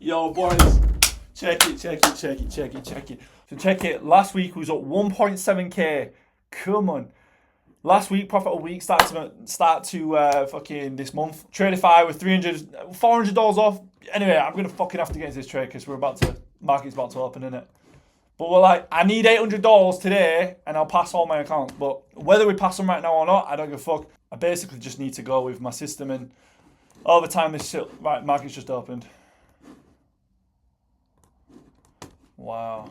Yo, boys, check it. So check it. Last week we was at 1.7k. Come on. Last week, profit of the week start to fucking this month. Tradify with $400 off. Anyway, I'm gonna fucking have to get into this trade because market's about to open, innit? But we're like, I need $800 today, and I'll pass all my accounts. But whether we pass them right now or not, I don't give a fuck. I basically just need to go with my system, and over time, this shit, right, market's just opened. Wow.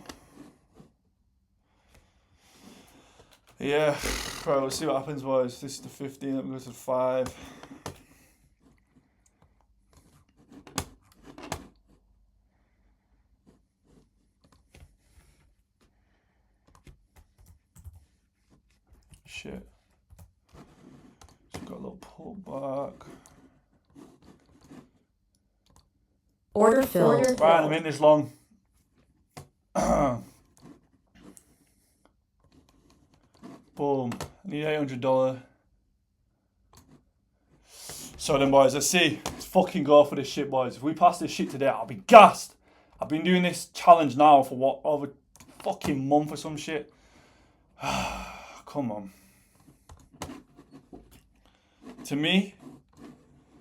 Yeah, right, let's see what happens, boys. This is the 15, let me go to the 5. Shit. So got a little pullback. Order filled. Right, I'm in this long. Boom. I need $800. So then, boys, let's see. Let's fucking go for this shit, boys. If we pass this shit today, I'll be gassed. I've been doing this challenge now for what, over fucking month or some shit. Come on. To me,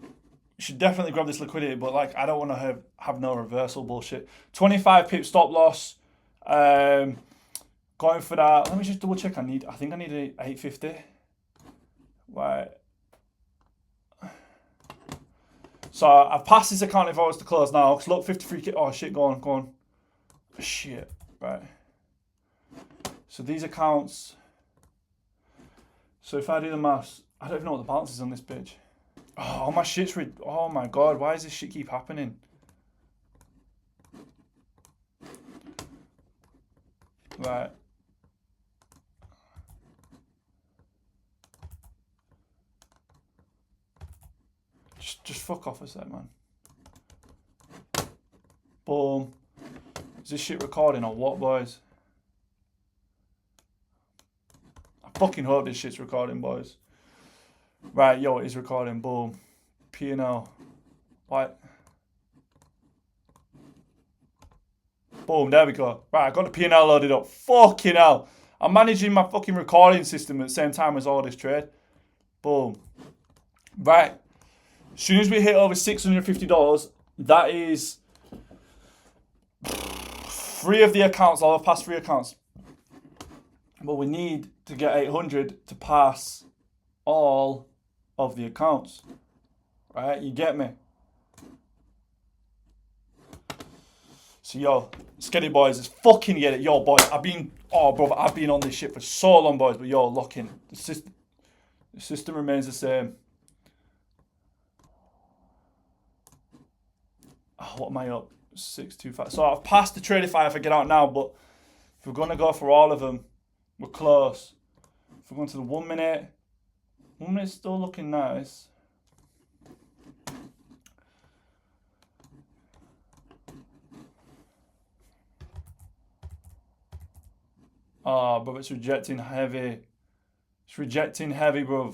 you should definitely grab this liquidity, but like, I don't want to have no reversal bullshit. 25 pip stop loss. Going for that. Let me just double check. I think I need a 850. Right. So I've passed this account if I was to close now. Cause look, 53k. Oh shit, go on. Shit. Right. So these accounts. So if I do the maths, I don't even know what the balance is on this bitch. Oh, my shit's oh my god, why does this shit keep happening? Right. Just fuck off a sec, man. Boom. Is this shit recording or what, boys? I fucking hope this shit's recording, boys. Right, yo, it is recording. Boom. P&L. What? Boom, there we go. Right, I got the P&L loaded up. Fucking hell. I'm managing my fucking recording system at the same time as all this trade. Boom. Right. As soon as we hit over $650, that is 3 of the accounts. I'll have passed 3 accounts. But we need to get 800 to pass all of the accounts. Right? You get me? So, yo, let's get it, boys. Let's fucking get it. Yo, boys, I've been on this shit for so long, boys. But, yo, lock in. The system remains the same. Oh, what am I up? 625. So I've passed the trade if I get out now, but if we're going to go for all of them, we're close. If we're going to the 1 minute, 1 minute's still looking nice. Oh, bro, it's rejecting heavy. It's rejecting heavy, bro.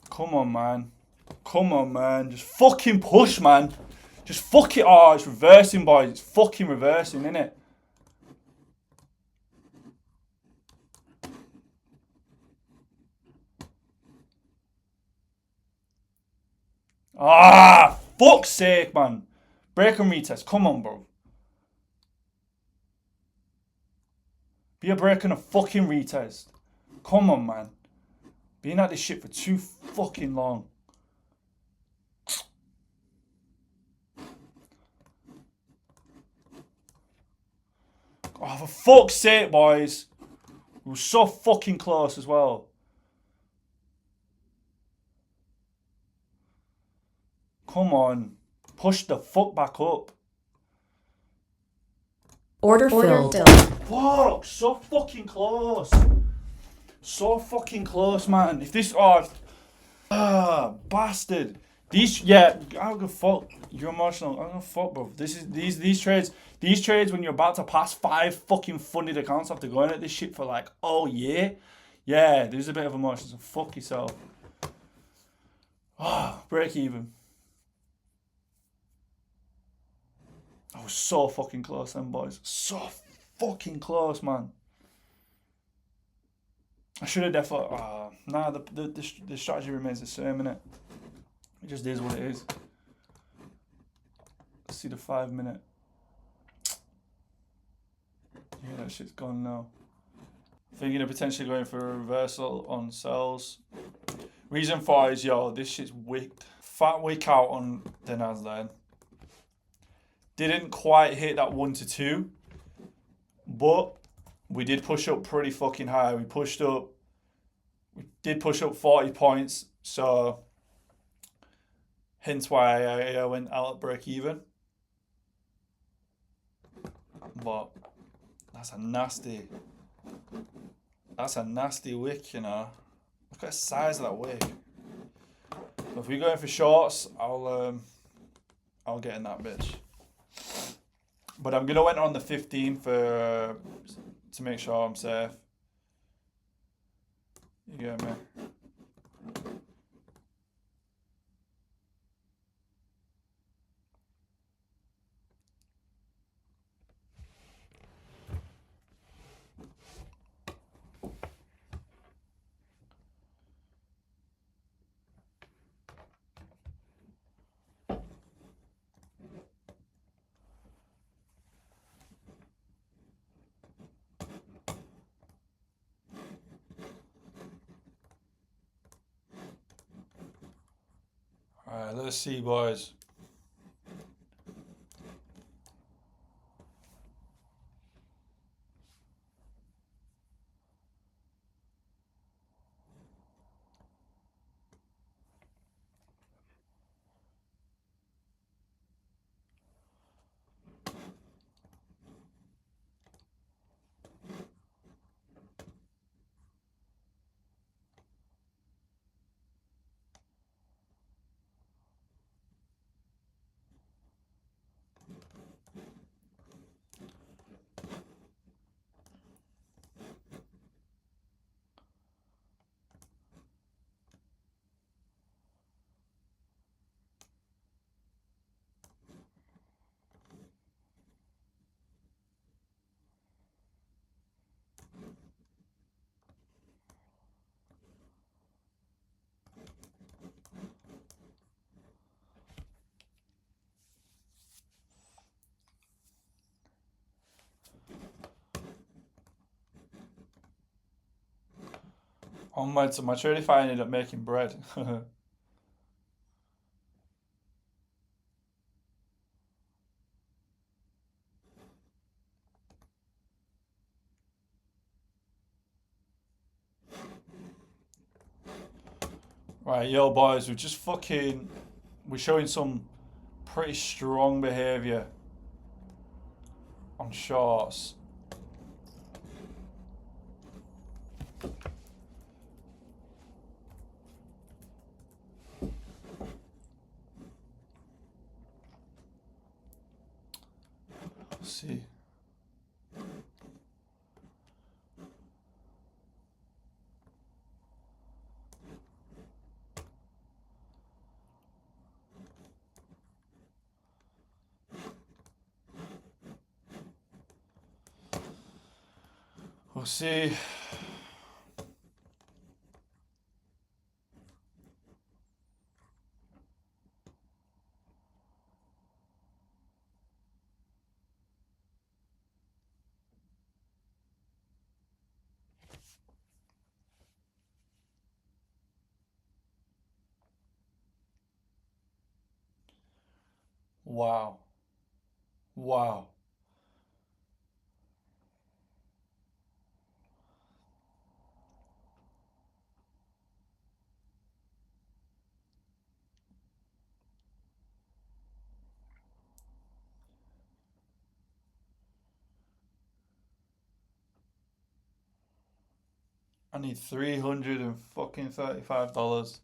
Come on, man. Come on, man. Just fucking push, man. Just fuck it. Oh, it's reversing, boys. It's fucking reversing, innit? Ah, fuck's sake, man. Break and retest. Come on, bro. Be a break and a fucking retest. Come on, man. Being at this shit for too fucking long. Oh, for fuck's sake, boys. We were so fucking close as well. Come on. Push the fuck back up. Order filled. Fuck, so fucking close. So fucking close, man. If this, bastard. These, yeah, I don't give a fuck. You're emotional. I don't give a fuck, bro. These trades when you're about to pass 5 fucking funded accounts after going at this shit for like, oh yeah. Yeah, there's a bit of emotion, so fuck yourself. Break even. was so fucking close then, boys. So fucking close, man. I should have definitely. Nah, the strategy remains the same, innit? It just is what it is. Let's see the 5 minute. Yeah, that shit's gone now. Thinking of potentially going for a reversal on sells. Reason for it is, yo, this shit's wicked. Fat wick out on the Nasdaq. Didn't quite hit that 1 to 2, but we did push up pretty fucking high. We did push up 40 points, so hence why I went out at break even. But that's a nasty wick, you know. Look at the size of that wick. So if we're going for shorts, I'll get in that bitch. But I'm gonna enter on the 15 to make sure I'm safe. You get me? Alright, let's see, boys. So my trade if I ended up making bread. Right, yo, boys, we're showing some pretty strong behavior on shorts. Let's see. We'll see. Wow. Wow. I need $335.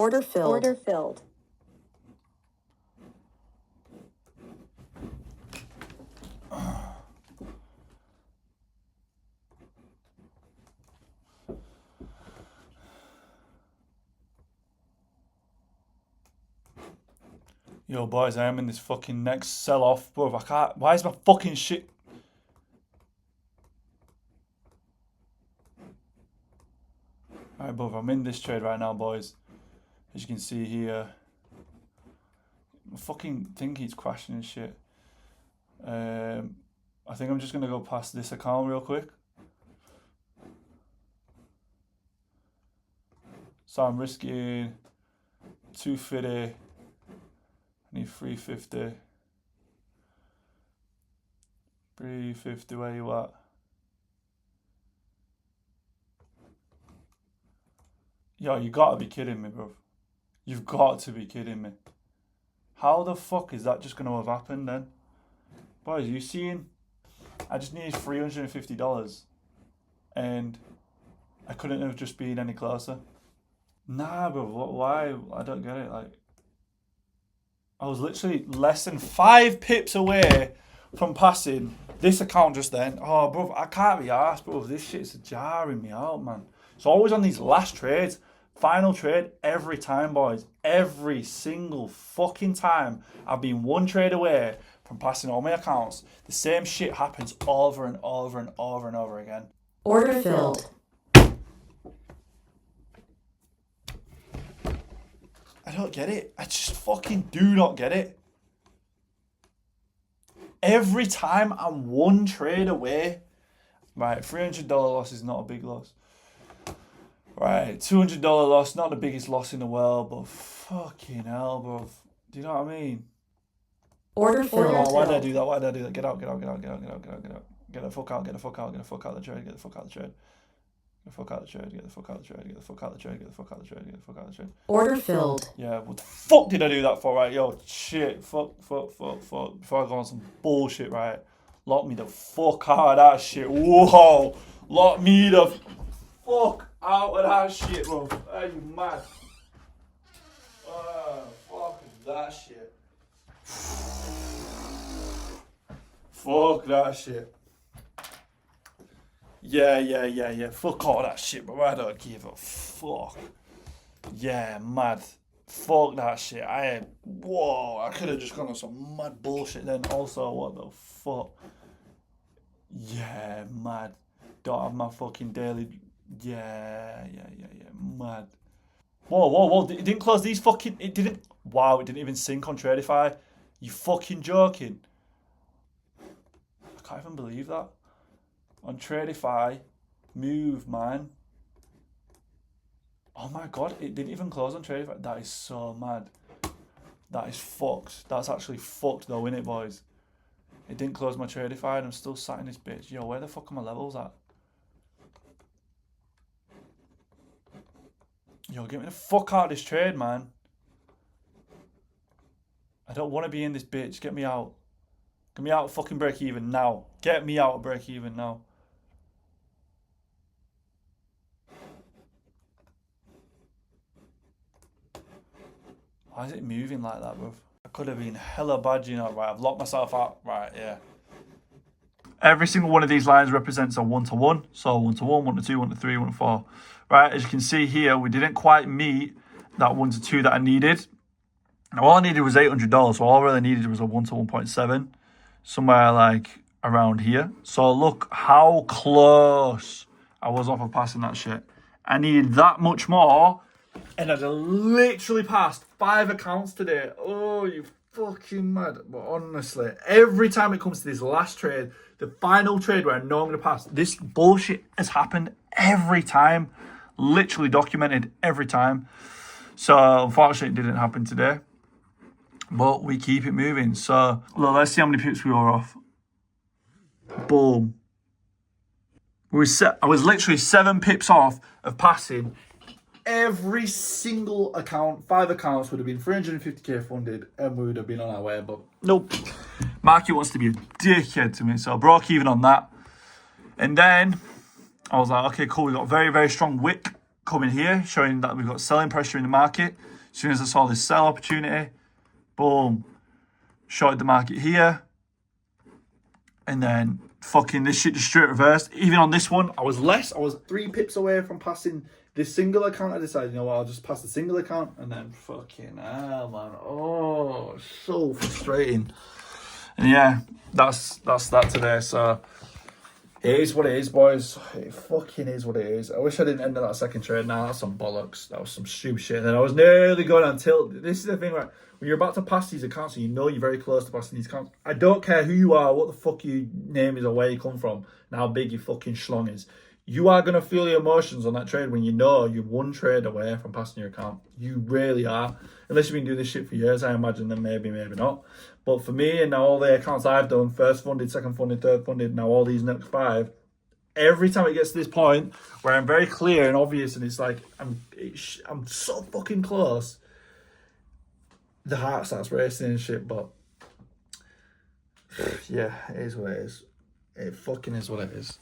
Order filled. Order filled. Yo, boys, I am in this fucking next sell-off, bro. I can't. Why is my fucking shit? Alright, bro, I'm in this trade right now, boys. As you can see here, my fucking thing keeps crashing and shit. I think I'm just gonna go past this account real quick. So I'm risking 250. I need 350. 350, where you at? Yo, you gotta be kidding me, bro. You've got to be kidding me. How the fuck is that just gonna have happened then? Boys, you seeing? I just needed $350 and I couldn't have just been any closer. Nah, bro, why? I don't get it. Like, I was literally less than 5 pips away from passing this account just then. Oh, bro, I can't be arsed, bro. This shit's jarring me out, man. It's always on these last trades. Final trade every time, boys. Every single fucking time I've been one trade away from passing all my accounts. The same shit happens over and over and over and over again. Order filled. I don't get it. I just fucking do not get it. Every time I'm one trade away. Right, $300 loss is not a big loss. Right, $200 loss, not the biggest loss in the world, but fucking hell, bro. Do you know what I mean? Order filled. Oh, why did I do that? Why did I do that? Get out, get out, get out, get out, get out, get out, get out. Get the fuck out, get the fuck out, get the fuck out of the trade, get the fuck out of the trade. Get the fuck out of the trade, get the fuck out of the trade, get the fuck out of the trade, get the fuck out of the trade, get the fuck out of the trade. Order filled. Yeah, what the fuck did I do that for, right? Yo, shit, fuck. Before I go on some bullshit, right? Lock me the fuck out of that shit. Whoa! Lock me the fuck out of that shit, bro. Are you mad? Fuck that shit. Fuck that shit. Yeah. Fuck all that shit, bro. I don't give a fuck. Yeah, mad. Fuck that shit. Whoa, I could have just gone on some mad bullshit then. Also, what the fuck? Yeah, mad. Don't have my fucking daily. Yeah, mad. Whoa. It didn't close these fucking. It didn't. Wow, it didn't even sync on Tradify. You fucking joking? I can't even believe that. On Tradify, move, man. Oh my god, it didn't even close on Tradify. That is so mad. That is fucked. That's actually fucked though, innit, boys? It didn't close my Tradify and I'm still sat in this bitch. Yo, where the fuck are my levels at? Yo, get me the fuck out of this trade, man. I don't want to be in this bitch. Get me out. Get me out of fucking break even now. Get me out of break even now. Why is it moving like that, bro? I could have been hella bad, you know, right? I've locked myself out. Right, yeah. Every single one of these lines represents a 1-to-1. So 1-to-1, 1-to-2, 1-to-3, 1-to-4. Right, as you can see here, we didn't quite meet that 1-to-2 that I needed. Now, all I needed was $800, so all I really needed was a 1-to-1.7. Somewhere like around here. So look how close I was off of passing that shit. I needed that much more, and I'd literally passed 5 accounts today. Oh, you fucking mad. But honestly, every time it comes to this last trade, the final trade where I know I'm going to pass, this bullshit has happened every time. Literally documented every time. So unfortunately it didn't happen today. But we keep it moving. So look, let's see how many pips we were off. Boom. I was literally 7 pips off of passing every single account. 5 accounts would have been 350k funded and we would have been on our way. But nope. Marky wants to be a dickhead to me. So I broke even on that. And then I was like, okay, cool. We got very, very strong wick coming here, showing that we've got selling pressure in the market. As soon as I saw this sell opportunity, boom, shorted the market here. And then fucking this shit just straight reversed. Even on this one, I was 3 pips away from passing this single account. I decided, you know what, I'll just pass the single account. And then fucking hell, man. Oh, so frustrating. And yeah, that's that today. So it is what it is, boys. It fucking is what it is. I wish I didn't end that second trade. Nah, that's some bollocks. That was some stupid shit. And then I was nearly going on tilt. This is the thing, right? When you're about to pass these accounts and you know you're very close to passing these accounts, I don't care who you are, what the fuck your name is or where you come from, and how big your fucking schlong is. You are going to feel the emotions on that trade when you know you're 1 trade away from passing your account. You really are. Unless you've been doing this shit for years, I imagine, then maybe not. But for me, and now all the accounts I've done, first funded, second funded, third funded, now all these next 5, every time it gets to this point where I'm very clear and obvious and it's like I'm so fucking close, the heart starts racing and shit. But yeah, it is what it is. It fucking is what it is.